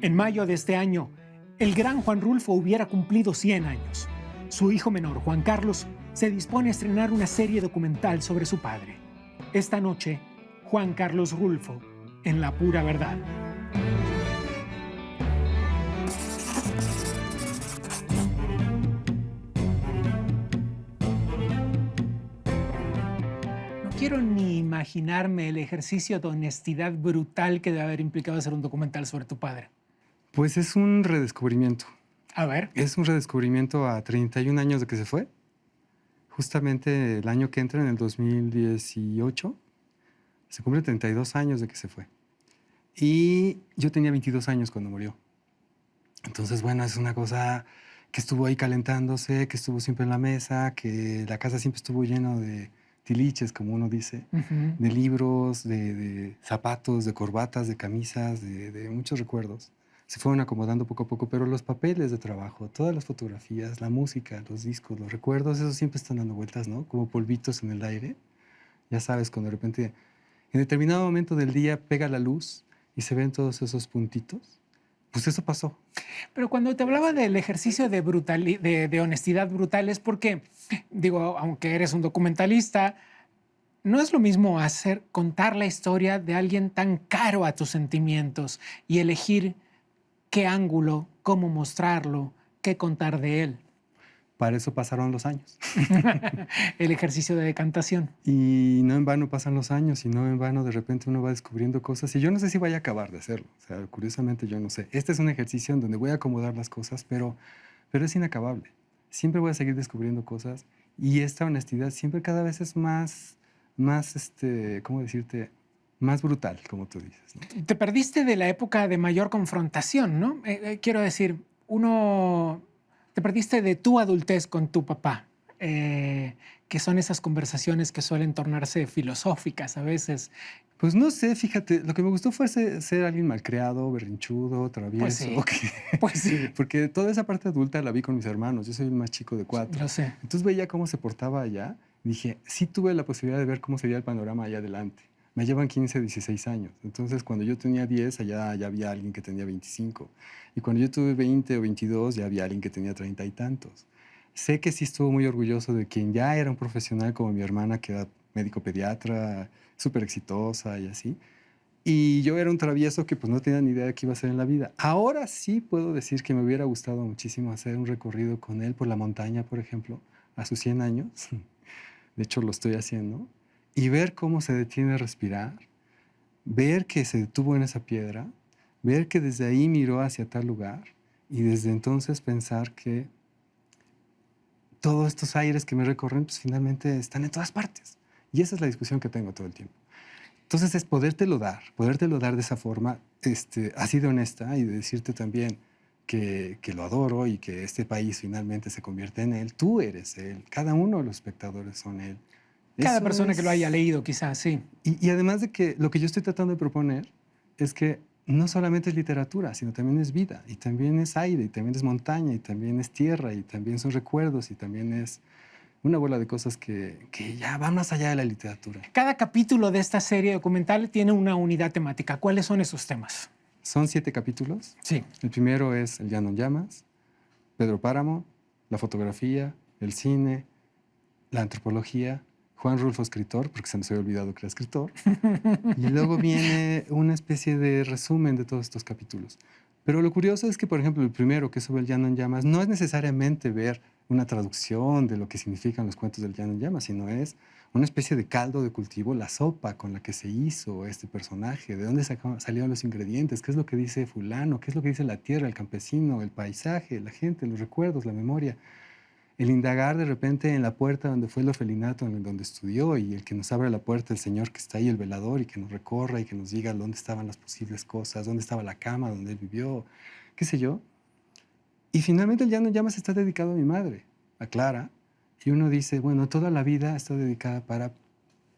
En mayo de este año, el gran Juan Rulfo hubiera cumplido 100 años. Su hijo menor, Juan Carlos, se dispone a estrenar una serie documental sobre su padre. Esta noche, Juan Carlos Rulfo, en La Pura Verdad. No quiero ni imaginarme el ejercicio de honestidad brutal que debe haber implicado hacer un documental sobre tu padre. Pues es un redescubrimiento. A ver. Es un redescubrimiento a 31 años de que se fue. Justamente el año que entra, en el 2018, se cumple 32 años de que se fue. Y yo tenía 22 años cuando murió. Entonces, bueno, es una cosa que estuvo ahí calentándose, que estuvo siempre en la mesa, que la casa siempre estuvo lleno de tiliches, como uno dice, de libros, de zapatos, de corbatas, de camisas, de muchos recuerdos. Se fueron acomodando poco a poco, pero los papeles de trabajo, todas las fotografías, la música, los discos, los recuerdos, esos siempre están dando vueltas, ¿no? Como polvitos en el aire. Ya sabes, cuando de repente, en determinado momento del día, pega la luz y se ven todos esos puntitos. Pues eso pasó. Pero cuando te hablaba del ejercicio de honestidad brutal es porque, digo, aunque eres un documentalista, no es lo mismo contar la historia de alguien tan caro a tus sentimientos y elegir qué ángulo, cómo mostrarlo, qué contar de él. Para eso pasaron los años. El ejercicio de decantación. Y no en vano pasan los años, y no en vano de repente uno va descubriendo cosas. Y yo no sé si vaya a acabar de hacerlo. O sea, curiosamente yo no sé. Este es un ejercicio en donde voy a acomodar las cosas, pero es inacabable. Siempre voy a seguir descubriendo cosas. Y esta honestidad siempre cada vez es más ¿cómo decirte? Más brutal, como tú dices, ¿no? Te perdiste de la época de mayor confrontación, ¿no? Quiero decir, te perdiste de tu adultez con tu papá, que son esas conversaciones que suelen tornarse filosóficas a veces. Pues no sé, fíjate, lo que me gustó fue ser alguien malcriado, berrinchudo, travieso. Pues sí, pues sí. Porque toda esa parte adulta la vi con mis hermanos. Yo soy el más chico de 4. Lo sé. Entonces veía cómo se portaba allá. Dije, sí tuve la posibilidad de ver cómo sería el panorama allá adelante. Me llevan 15, 16 años. Entonces, cuando yo tenía 10, allá ya había alguien que tenía 25. Y cuando yo tuve 20 o 22, ya había alguien que tenía 30 y tantos. Sé que sí estuvo muy orgulloso de quien ya era un profesional como mi hermana, que era médico pediatra, súper exitosa y así. Y yo era un travieso que pues no tenía ni idea de qué iba a hacer en la vida. Ahora sí puedo decir que me hubiera gustado muchísimo hacer un recorrido con él por la montaña, por ejemplo, a sus 100 años. De hecho, lo estoy haciendo. Y ver cómo se detiene a respirar, ver que se detuvo en esa piedra, ver que desde ahí miró hacia tal lugar y desde entonces pensar que todos estos aires que me recorren, pues finalmente están en todas partes. Y esa es la discusión que tengo todo el tiempo. Entonces es podértelo dar de esa forma, así de honesta, y de decirte también que lo adoro y que este país finalmente se convierte en él. Tú eres él, cada uno de los espectadores son él. Cada persona que lo haya leído, quizás, sí. Y además de que lo que yo estoy tratando de proponer es que no solamente es literatura, sino también es vida, y también es aire, y también es montaña, y también es tierra, y también son recuerdos, y también es una bola de cosas que ya van más allá de la literatura. Cada capítulo de esta serie documental tiene una unidad temática. ¿Cuáles son esos temas? Son 7 capítulos. Sí. El primero es El Llano en Llamas, Pedro Páramo, la fotografía, el cine, la antropología, Juan Rulfo escritor, porque se nos había olvidado que era escritor. Y luego viene una especie de resumen de todos estos capítulos. Pero lo curioso es que, por ejemplo, el primero, que es sobre El Llano en Llamas, no es necesariamente ver una traducción de lo que significan los cuentos del Llano en Llamas, sino es una especie de caldo de cultivo, la sopa con la que se hizo este personaje, de dónde salieron los ingredientes, qué es lo que dice fulano, qué es lo que dice la tierra, el campesino, el paisaje, la gente, los recuerdos, la memoria. El indagar de repente en la puerta donde fue el orfelinato, en donde estudió, y el que nos abre la puerta, el señor que está ahí, el velador, y que nos recorra y que nos diga dónde estaban las posibles cosas, dónde estaba la cama donde él vivió, qué sé yo. Y finalmente El Llano en Llamas está dedicado a mi madre, a Clara, y uno dice, bueno, toda la vida está dedicada para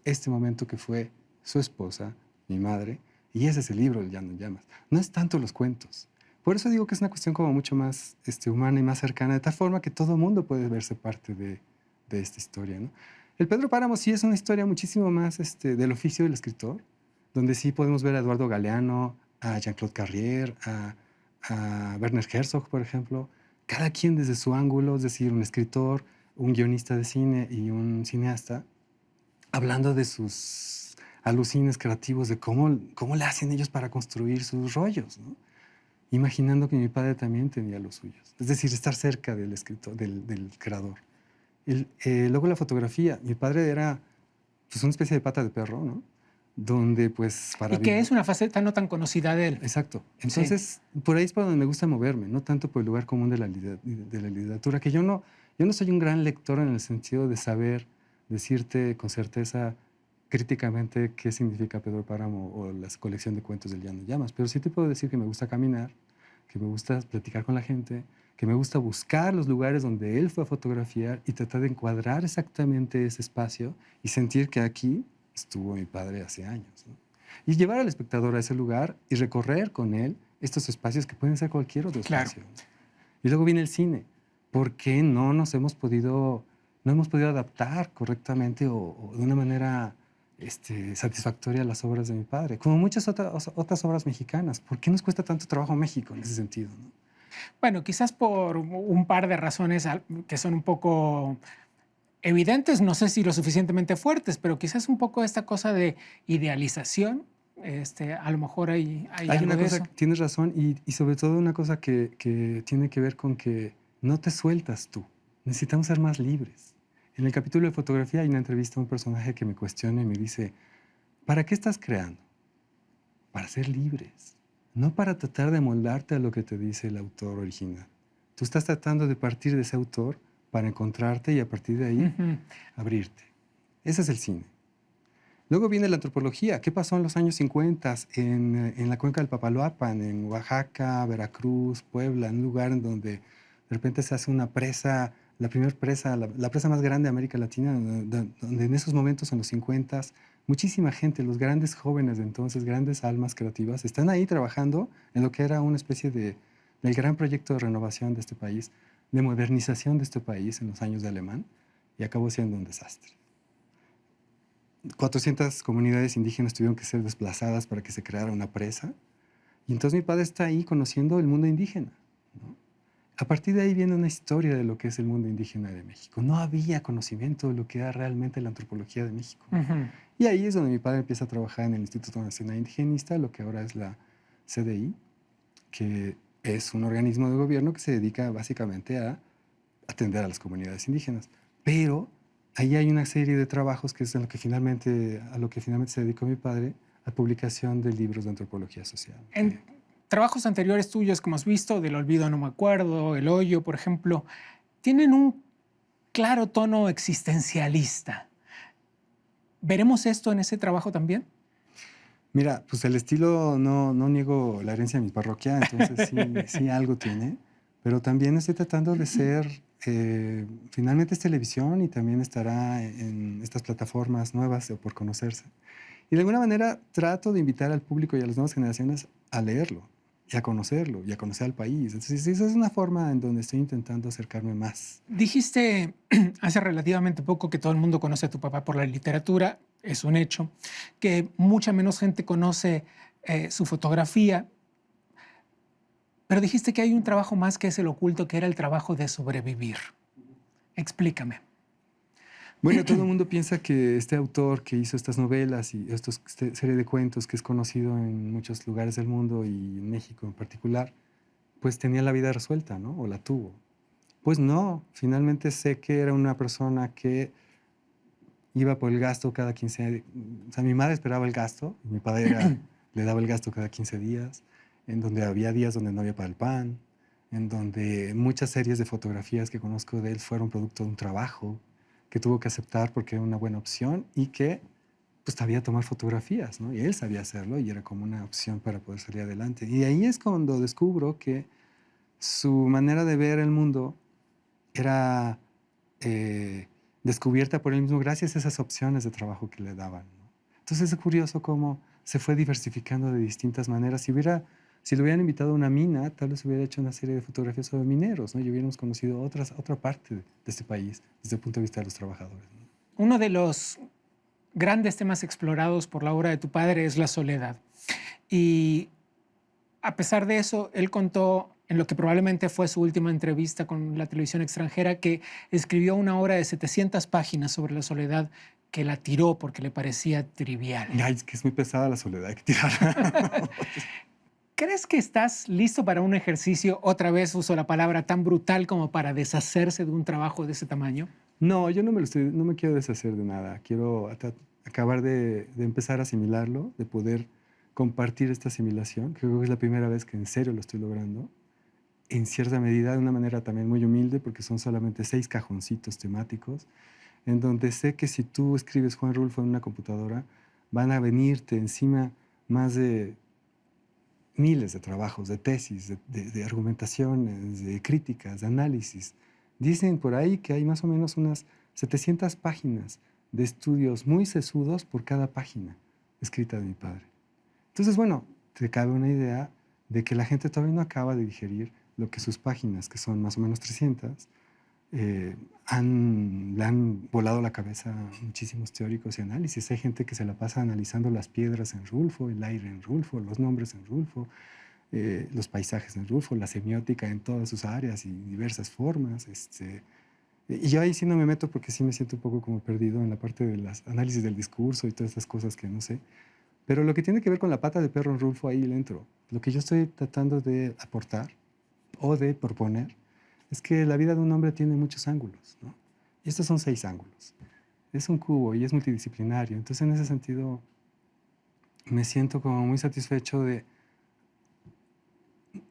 este momento que fue su esposa, mi madre, y ese es el libro, El Llano en Llamas. No es tanto los cuentos. Por eso digo que es una cuestión como mucho más humana y más cercana, de tal forma que todo el mundo puede verse parte de esta historia, ¿no? El Pedro Páramo sí es una historia muchísimo más del oficio del escritor, donde sí podemos ver a Eduardo Galeano, a Jean-Claude Carrier, a Werner Herzog, por ejemplo, cada quien desde su ángulo, es decir, un escritor, un guionista de cine y un cineasta, hablando de sus alucines creativos, de cómo le hacen ellos para construir sus rollos, ¿no? Imaginando que mi padre también tenía los suyos. Es decir, estar cerca del escritor, del creador. Luego la fotografía. Mi padre era pues, una especie de pata de perro, ¿no? Donde pues para Y que vivir. es una faceta no tan conocida de él. Exacto. Entonces, por ahí es por donde me gusta moverme, no tanto por el lugar común de la literatura, que yo no soy un gran lector en el sentido de saber decirte con certeza críticamente qué significa Pedro Páramo o la colección de cuentos del Llano Llamas, pero sí te puedo decir que me gusta caminar, que me gusta platicar con la gente, que me gusta buscar los lugares donde él fue a fotografiar y tratar de encuadrar exactamente ese espacio y sentir que aquí estuvo mi padre hace años, ¿no? Y llevar al espectador a ese lugar y recorrer con él estos espacios que pueden ser cualquier otro Claro. espacio. Y luego viene el cine. ¿Por qué no hemos podido adaptar correctamente o de una manera satisfactoria las obras de mi padre? Como muchas otras obras mexicanas. ¿Por qué nos cuesta tanto trabajo México en ese sentido, ¿no? Bueno, quizás por un par de razones que son un poco evidentes, no sé si lo suficientemente fuertes, pero quizás un poco esta cosa de idealización. A lo mejor hay Hay algo una de cosa, eso. tienes razón, y sobre todo una cosa que tiene que ver con que no te sueltas tú. Necesitamos ser más libres. En el capítulo de fotografía hay una entrevista a un personaje que me cuestiona y me dice, ¿para qué estás creando? Para ser libres, no para tratar de moldarte a lo que te dice el autor original. Tú estás tratando de partir de ese autor para encontrarte y a partir de ahí abrirte. Ese es el cine. Luego viene la antropología. ¿Qué pasó en los años 50 en la cuenca del Papaloapan, en Oaxaca, Veracruz, Puebla, en un lugar en donde de repente se hace una presa, la primera presa, la presa más grande de América Latina, donde en esos momentos, en los 50, muchísima gente, los grandes jóvenes de entonces, grandes almas creativas, están ahí trabajando en lo que era una especie del gran proyecto de renovación de este país, de modernización de este país en los años de Alemán, y acabó siendo un desastre. 400 comunidades indígenas tuvieron que ser desplazadas para que se creara una presa. Y entonces mi padre está ahí conociendo el mundo indígena, ¿no? A partir de ahí viene una historia de lo que es el mundo indígena de México. No había conocimiento de lo que era realmente la antropología de México. Y ahí es donde mi padre empieza a trabajar en el Instituto Nacional Indigenista, lo que ahora es la CDI, que es un organismo de gobierno que se dedica básicamente a atender a las comunidades indígenas. Pero ahí hay una serie de trabajos que es a lo que finalmente se dedicó mi padre, a publicación de libros de antropología social. En trabajos anteriores tuyos, como has visto, del olvido no me acuerdo, El hoyo, por ejemplo, tienen un claro tono existencialista. ¿Veremos esto en ese trabajo también? Mira, pues el estilo no niego la herencia de mi parroquia, entonces sí algo tiene, pero también estoy tratando de ser, finalmente es televisión y también estará en estas plataformas nuevas o por conocerse. Y de alguna manera trato de invitar al público y a las nuevas generaciones a leerlo y a conocerlo y a conocer al país. Entonces esa es una forma en donde estoy intentando acercarme más. Dijiste hace relativamente poco que todo el mundo conoce a tu papá por la literatura, es un hecho, que mucha menos gente conoce su fotografía, pero dijiste que hay un trabajo más que es el oculto, que era el trabajo de sobrevivir. Explícame. Bueno, todo el mundo piensa que este autor que hizo estas novelas y esta serie de cuentos que es conocido en muchos lugares del mundo y en México en particular, pues tenía la vida resuelta, ¿no? O la tuvo. Pues no, finalmente sé que era una persona que iba por el gasto cada 15 días. O sea, mi madre esperaba el gasto, y mi padre le daba el gasto cada 15 días, en donde había días donde no había para el pan, en donde muchas series de fotografías que conozco de él fueron producto de un trabajo que tuvo que aceptar porque era una buena opción y que pues sabía tomar fotografías, ¿no? Y él sabía hacerlo y era como una opción para poder salir adelante. Y ahí es cuando descubro que su manera de ver el mundo era descubierta por él mismo gracias a esas opciones de trabajo que le daban, ¿no? Entonces es curioso cómo se fue diversificando de distintas maneras. Si lo hubieran invitado a una mina, tal vez hubiera hecho una serie de fotografías sobre mineros, ¿no? Y hubiéramos conocido otra parte de este país desde el punto de vista de los trabajadores, ¿no? Uno de los grandes temas explorados por la obra de tu padre es la soledad. Y a pesar de eso, él contó en lo que probablemente fue su última entrevista con la televisión extranjera, que escribió una obra de 700 páginas sobre la soledad que la tiró porque le parecía trivial. Ay, es que es muy pesada la soledad, hay que tirarla. ¿Crees que estás listo para un ejercicio, otra vez uso la palabra, tan brutal como para deshacerse de un trabajo de ese tamaño? No, yo no me quiero deshacer de nada. Quiero acabar de empezar a asimilarlo, de poder compartir esta asimilación, que creo que es la primera vez que en serio lo estoy logrando. En cierta medida, de una manera también muy humilde, porque son solamente 6 cajoncitos temáticos, en donde sé que si tú escribes Juan Rulfo en una computadora, van a venirte encima más de miles de trabajos, de tesis, de argumentaciones, de críticas, de análisis. Dicen por ahí que hay más o menos unas 700 páginas de estudios muy sesudos por cada página escrita de mi padre. Entonces, bueno, te cabe una idea de que la gente todavía no acaba de digerir lo que sus páginas, que son más o menos 300, le han volado la cabeza a muchísimos teóricos y análisis. Hay gente que se la pasa analizando las piedras en Rulfo, el aire en Rulfo, los nombres en Rulfo, los paisajes en Rulfo, la semiótica en todas sus áreas y diversas formas. Y yo ahí sí no me meto porque sí me siento un poco como perdido en la parte de los análisis del discurso y todas estas cosas que no sé. Pero lo que tiene que ver con la pata de perro en Rulfo, ahí le entro. Lo que yo estoy tratando de aportar o de proponer es que la vida de un hombre tiene muchos ángulos, ¿no? Y estos son 6 ángulos. Es un cubo y es multidisciplinario. Entonces, en ese sentido, me siento como muy satisfecho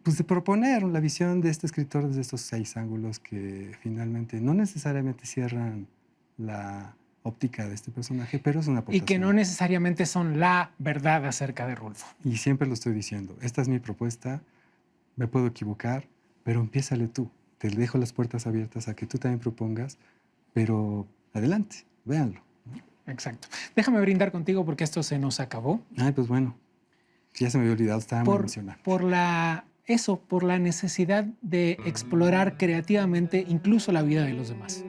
pues, de proponer la visión de este escritor desde estos 6 ángulos que finalmente no necesariamente cierran la óptica de este personaje, pero es una Y aportación. que no necesariamente son la verdad acerca de Rulfo. Y siempre lo estoy diciendo. Esta es mi propuesta. Me puedo equivocar, pero empiézale tú. Te dejo las puertas abiertas a que tú también propongas, pero adelante, véanlo. Exacto. Déjame brindar contigo porque esto se nos acabó. Ay, pues bueno, ya se me había olvidado, estaba muy emocionado. Por la necesidad de explorar creativamente incluso la vida de los demás.